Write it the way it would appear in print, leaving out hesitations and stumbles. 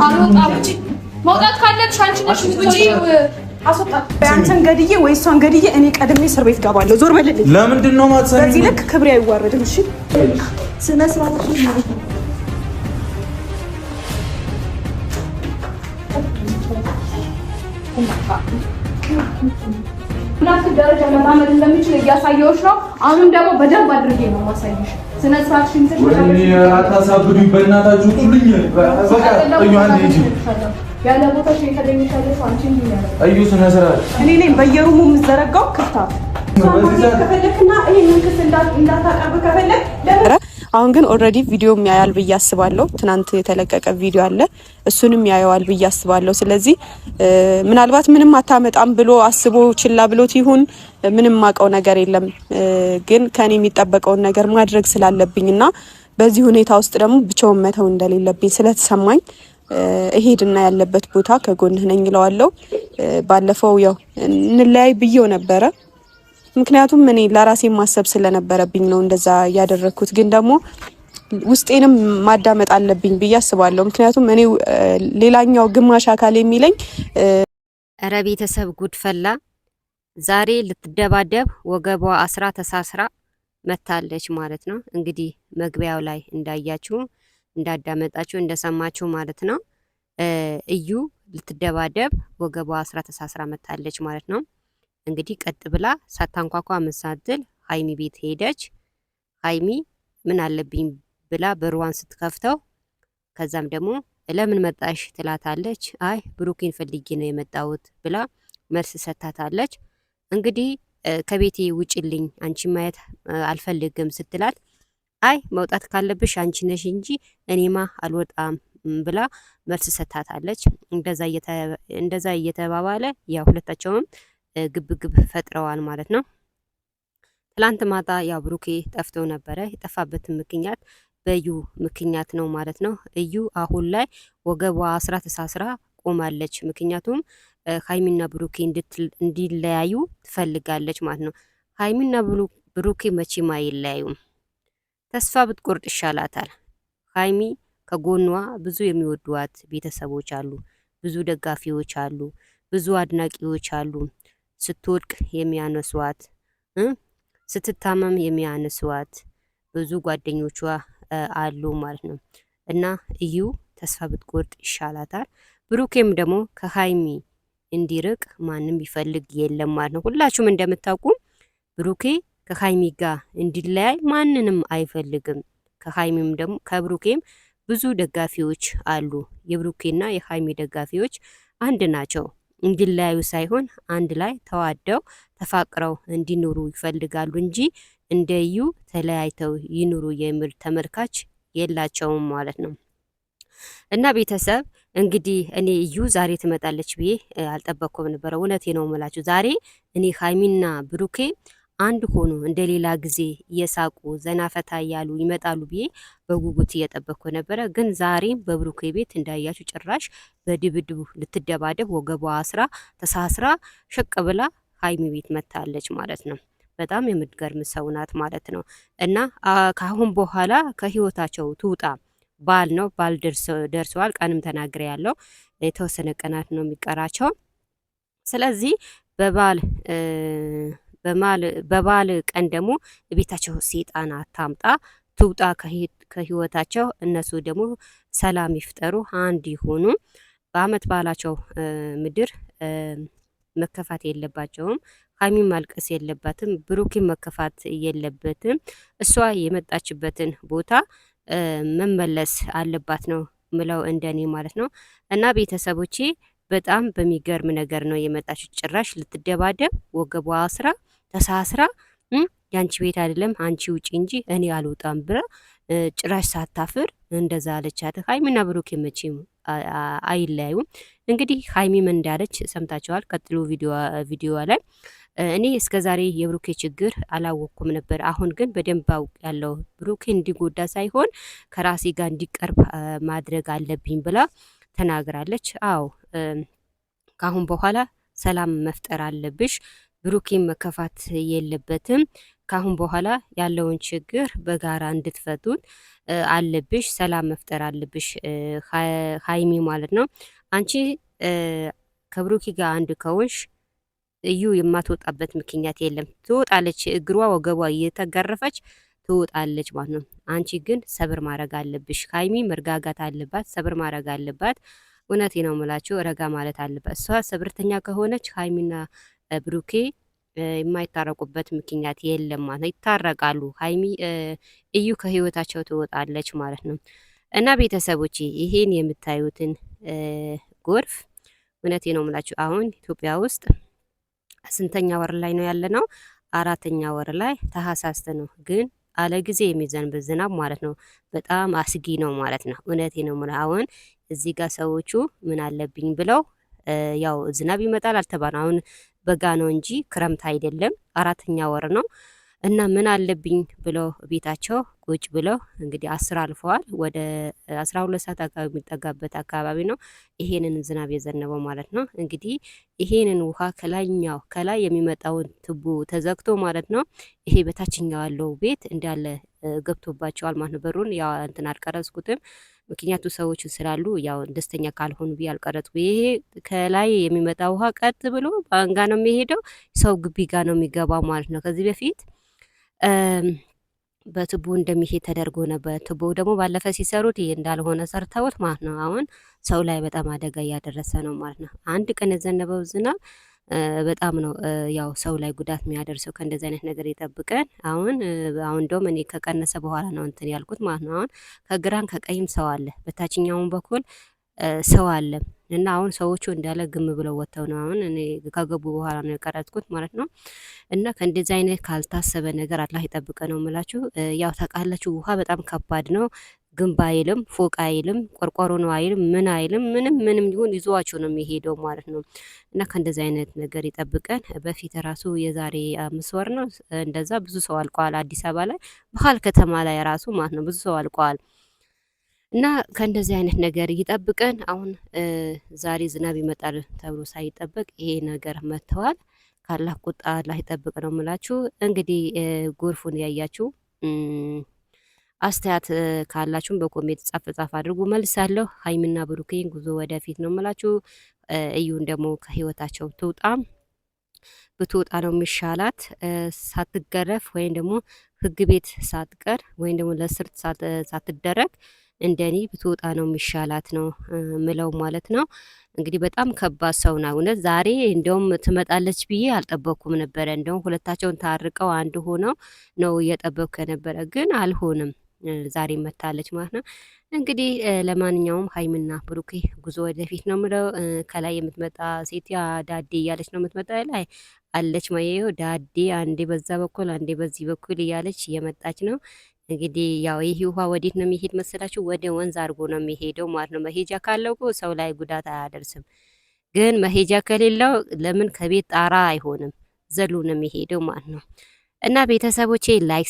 አልወጣም። መውጣት ካለብሽ አንቺ ነሽ የምትወጪው። አስወጣት። አንተን ገድዬ ወይ እሷን ገድዬ እኔ ቀድሜ እስር ቤት ገባለሁ። ዞር በልልኝ። ለምንድን ነው ማትሰሚኝ? በዚህ ልክ ክብሬ አይዋረድም። እሺ ስነ ስርዓት ነው። እናት ደረጃ ለማመድ እንደምችል እያሳየሁሽ ነው። አሁንም ደግሞ በደንብ አድርጌ ነው ማሳየሽ። ስነ ስርዓት ሽንትሽ ወይ አታሳብዱኝ በእናታችሁ ሁሉኝ። በቃ እዩ አንዴ እንጂ ያለ ቦታሽ የተገኘሻለሽ አንቺ እንዴ ያለ እዩ ስነ ስርዓት እኔ ነኝ በየሩሙ የምዘረጋው ክፍታት ከፈለክና ይሄንን ክስ እንዳታቀርብ ከፈለክ አሁን ግን ኦልሬዲ ቪዲዮም ያያል ብዬ አስባለሁ። ትናንት የተለቀቀ ቪዲዮ አለ እሱንም ያየዋል ብዬ አስባለሁ። ስለዚህ ምናልባት ምንም አታመጣም ብሎ አስቦ ችላ ብሎት ይሁን ምንም ማቀው ነገር የለም። ግን ከኔ የሚጠበቀውን ነገር ማድረግ ስላለብኝና በዚህ ሁኔታ ውስጥ ደግሞ ብቻውን መተው እንደሌለብኝ ስለተሰማኝ እሄድና ያለበት ቦታ ከጎንህ ነኝ እለዋለሁ። ባለፈው ያው እንለያይ ብዬው ነበረ። ምክንያቱም እኔ ለራሴ ማሰብ ስለነበረብኝ ነው እንደዛ ያደረኩት። ግን ደግሞ ውስጤንም ማዳመጥ አለብኝ ብዬ አስባለሁ። ምክንያቱም እኔ ሌላኛው ግማሽ አካል የሚለኝ እረ ቤተሰብ ጉድፈላ ዛሬ ልትደባደብ ወገቧ አስራ ተሳስራ መታለች ማለት ነው። እንግዲህ መግቢያው ላይ እንዳያችሁ እንዳዳመጣችሁ እንደሰማችሁ ማለት ነው። እዩ ልትደባደብ ወገቧ አስራ ተሳስራ መታለች ማለት ነው። እንግዲህ ቀጥ ብላ ሳታንኳኳ መሳትል ሃይሚ ቤት ሄደች። ሃይሚ ምን አለብኝ ብላ በሩዋን ስትከፍተው ከዛም ደግሞ ለምን መጣሽ ትላታለች። አይ ብሩኬን ፈልጌ ነው የመጣሁት ብላ መልስ ሰታታለች። እንግዲህ ከቤቴ ውጭልኝ አንቺ ማየት አልፈልግም ስትላት አይ መውጣት ካለብሽ አንቺ ነሽ እንጂ እኔማ አልወጣም ብላ መልስ ሰታታለች። እንደዛ እየተባባለ ያው ሁለታቸውም ግብግብ ፈጥረዋል ማለት ነው። ትላንት ማታ ያው ብሩኬ ጠፍቶ ነበረ። የጠፋበትን ምክንያት በዩ ምክንያት ነው ማለት ነው። እዩ አሁን ላይ ወገቧ አስራ ተሳስራ ቆማለች። ምክንያቱም ሃይሚና ብሩኬ እንዲለያዩ ትፈልጋለች ማለት ነው። ሃይሚና ብሩኬ መቼም አይለያዩም። ተስፋ ብትቆርጥ ይሻላታል። ሃይሚ ከጎኗ ብዙ የሚወዷት ቤተሰቦች አሉ፣ ብዙ ደጋፊዎች አሉ፣ ብዙ አድናቂዎች አሉ። ስትወድቅ የሚያነሷት ስትታመም የሚያነሷት ብዙ ጓደኞቿ አሉ ማለት ነው። እና እዩ ተስፋ ብትቆርጥ ይሻላታል። ብሩኬም ደግሞ ከሃይሚ እንዲርቅ ማንም ይፈልግ የለም ማለት ነው። ሁላችሁም እንደምታውቁ ብሩኬ ከሃይሚ ጋር እንዲለያይ ማንንም አይፈልግም። ከሃይሚም ደግሞ ከብሩኬም ብዙ ደጋፊዎች አሉ። የብሩኬና የሃይሚ ደጋፊዎች አንድ ናቸው። እንዲለያዩ ሳይሆን አንድ ላይ ተዋደው ተፋቅረው እንዲኖሩ ይፈልጋሉ እንጂ እንደዩ ተለያይተው ይኑሩ የሚል ተመልካች የላቸውም ማለት ነው። እና ቤተሰብ እንግዲህ እኔ እዩ ዛሬ ትመጣለች ብዬ አልጠበቅኩም ነበረ። እውነቴ ነው የምላችሁ። ዛሬ እኔ ሃይሚና ብሩኬ አንድ ሆኖ እንደሌላ ጊዜ እየሳቁ ዘና ፈታ እያሉ ይመጣሉ ብዬ በጉጉት እየጠበቅኩ ነበረ። ግን ዛሬም በብሩኬ ቤት እንዳያችሁ ጭራሽ በድብድቡ ልትደባደብ ወገቧ አስራ ተሳስራ ሸቅ ብላ ሃይሚ ቤት መታለች ማለት ነው። በጣም የምትገርም ሰው ናት ማለት ነው። እና ከአሁን በኋላ ከህይወታቸው ትውጣ። ባል ነው ባል ደርሰዋል። ቀንም ተናግሬ ያለው የተወሰነ ቀናት ነው የሚቀራቸው። ስለዚህ በባል ቀን ደግሞ ቤታቸው ሴጣን አታምጣ፣ ትውጣ ከህይወታቸው። እነሱ ደግሞ ሰላም ይፍጠሩ፣ አንድ ይሆኑ። በአመት ባላቸው ምድር መከፋት የለባቸውም። ሃይሚ ማልቀስ የለባትም፣ ብሩኬ መከፋት የለበትም። እሷ የመጣችበትን ቦታ መመለስ አለባት ነው ምለው እንደኔ ማለት ነው። እና ቤተሰቦቼ በጣም በሚገርም ነገር ነው የመጣችው። ጭራሽ ልትደባደብ ወገቧ አስራ ተሳስራ ያንቺ ቤት አይደለም አንቺ ውጪ እንጂ እኔ አልወጣም ብላ ጭራሽ ሳታፍር እንደዛ አለቻት። ሃይሚና ብሩኬ መቼም አይለያዩም። እንግዲህ ሃይሚም እንዳለች ሰምታችኋል። ቀጥሎ ቪዲዮ ላይ እኔ እስከዛሬ የብሩኬ ችግር አላወቅኩም ነበር፣ አሁን ግን በደንብ አውቅ ያለው ብሩኬ እንዲጎዳ ሳይሆን ከራሴ ጋር እንዲቀርብ ማድረግ አለብኝ ብላ ተናግራለች። አዎ ካሁን በኋላ ሰላም መፍጠር አለብሽ፣ ብሩኬ መከፋት የለበትም። ካሁን በኋላ ያለውን ችግር በጋራ እንድትፈቱት አለብሽ። ሰላም መፍጠር አለብሽ ሀይሚ ማለት ነው። አንቺ ከብሩኪ ጋር አንድ ከሆንሽ እዩ የማትወጣበት ምክንያት የለም። ትወጣለች፣ እግሯ ወገቧ እየተገረፈች ትወጣለች ማለት ነው። አንቺ ግን ሰብር ማድረግ አለብሽ። ሀይሚ መርጋጋት አለባት፣ ሰብር ማድረግ አለባት። እውነቴ ነው የምላችሁ፣ ረጋ ማለት አለባት። እሷ ሰብርተኛ ከሆነች ሀይሚና ብሩኬ የማይታረቁበት ምክንያት የለም ማለት ነው። ይታረቃሉ። ሀይሚ እዩ ከህይወታቸው ትወጣለች ማለት ነው። እና ቤተሰቦች ይሄን የምታዩትን ጎርፍ እውነቴ ነው የምላችሁ አሁን ኢትዮጵያ ውስጥ ስንተኛ ወር ላይ ነው ያለ ነው? 4ኛ ወር ላይ ታህሳስ ነው። ግን አለ ጊዜ የሚዘንብ ዝናብ ማለት ነው በጣም አስጊ ነው ማለት ነው። እውነቴ ነው የምላችሁ አሁን እዚህ ጋር ሰዎቹ ምን አለብኝ ብለው ያው ዝናብ ይመጣል አልተባለ አሁን በጋ ነው እንጂ ክረምት አይደለም። 4ኛ ወር ነው እና ምን አለብኝ ብለው ቤታቸው ቁጭ ብለው እንግዲህ 10 አልፈዋል። ወደ 12 ሰዓት አካባቢ የሚጠጋበት አካባቢ ነው ይሄንን ዝናብ የዘነበው ማለት ነው። እንግዲህ ይሄንን ውሃ ከላይ የሚመጣውን ቱቦ ተዘግቶ ማለት ነው ይሄ በታችኛው ያለው ቤት እንዳለ ገብቶባቸዋል ማለት ነው። በሩን ያው እንትን አልቀረጽኩትም ምክንያቱ ሰዎች ስላሉ ያው ደስተኛ ካልሆኑ ብዬ አልቀረጽኩ። ይሄ ከላይ የሚመጣ ውሃ ቀጥ ብሎ ባንጋ ነው የሚሄደው ሰው ግቢ ጋር ነው የሚገባው ማለት ነው። ከዚህ በፊት በቱቦ እንደሚሄድ ተደርጎ ነበር። ቱቦ ደግሞ ባለፈ ሲሰሩት ይሄ እንዳልሆነ ሰርተውት ማለት ነው። አሁን ሰው ላይ በጣም አደጋ እያደረሰ ነው ማለት ነው። አንድ ቀን የዘነበው ዝናብ በጣም ነው ያው ሰው ላይ ጉዳት የሚያደርሰው። ከእንደዚህ አይነት ነገር ይጠብቀን። አሁን እንደውም እኔ ከቀነሰ በኋላ ነው እንትን ያልኩት ማለት ነው። አሁን ከግራም ከቀይም ሰው አለ፣ በታችኛውም በኩል ሰው አለ እና አሁን ሰዎቹ እንዳለ ግም ብለው ወጥተው ነው አሁን እኔ ከገቡ በኋላ ነው የቀረጽኩት ማለት ነው። እና ከእንደዚህ አይነት ካልታሰበ ነገር አላህ ይጠብቀ ነው የምላችሁ። ያው ታውቃላችሁ ውሃ በጣም ከባድ ነው። ግንብ አይልም፣ ፎቅ አይልም፣ ቆርቆሮ ነው አይልም፣ ምን አይልም፣ ምንም ይሁን ይዟቸው ነው የሚሄደው ማለት ነው። እና ከእንደዚህ አይነት ነገር ይጠብቀን። በፊት ራሱ የዛሬ 5 ወር ነው እንደዛ ብዙ ሰው አልቀዋል አዲስ አበባ ላይ መሀል ከተማ ላይ ራሱ ማለት ነው ብዙ ሰው አልቀዋል። እና ከእንደዚህ አይነት ነገር ይጠብቀን። አሁን ዛሬ ዝናብ ይመጣል ተብሎ ሳይጠበቅ ይሄ ነገር መጥተዋል። ካላህ ቁጣ አላህ ይጠብቅ ነው የምላችሁ። እንግዲህ ጎርፉን ያያችሁ አስተያየት ካላችሁም በኮሜንት ጻፍ አድርጉ፣ መልሳለሁ። ሀይሚና ብሩኬን ጉዞ ወደፊት ነው የምላችሁ። እዩን ደግሞ ከህይወታቸው ብትወጣ ነው የሚሻላት፣ ሳትገረፍ ወይም ደግሞ ህግ ቤት ሳትቀር ወይም ደግሞ ለስርት ሳትደረግ እንደኔ ብትወጣ ነው የሚሻላት ነው ምለው ማለት ነው። እንግዲህ በጣም ከባድ ሰው ነው እውነት። ዛሬ እንደውም ትመጣለች ብዬ አልጠበቅኩም ነበረ። እንደውም ሁለታቸውን ታርቀው አንድ ሆነው ነው እየጠበቅኩ የነበረ፣ ግን አልሆንም። ዛሬ መታለች ማለት ነው። እንግዲህ ለማንኛውም ሀይሚና ብሩኬ ጉዞ ወደፊት ነው ምለው። ከላይ የምትመጣ ሴት ያ ዳዴ እያለች ነው የምትመጣ ላይ አለች ማየው ዳዴ፣ አንዴ በዛ በኩል አንዴ በዚህ በኩል እያለች እየመጣች ነው። እንግዲህ ያው ይህ ውሃ ወዴት ነው የሚሄድ መሰላችሁ? ወደ ወንዝ አድርጎ ነው የሚሄደው ማለት ነው። መሄጃ ካለው ሰው ላይ ጉዳት አያደርስም። ግን መሄጃ ከሌለው ለምን ከቤት ጣራ አይሆንም ዘሎ ነው የሚሄደው ማለት ነው። እና ቤተሰቦቼ ላይክ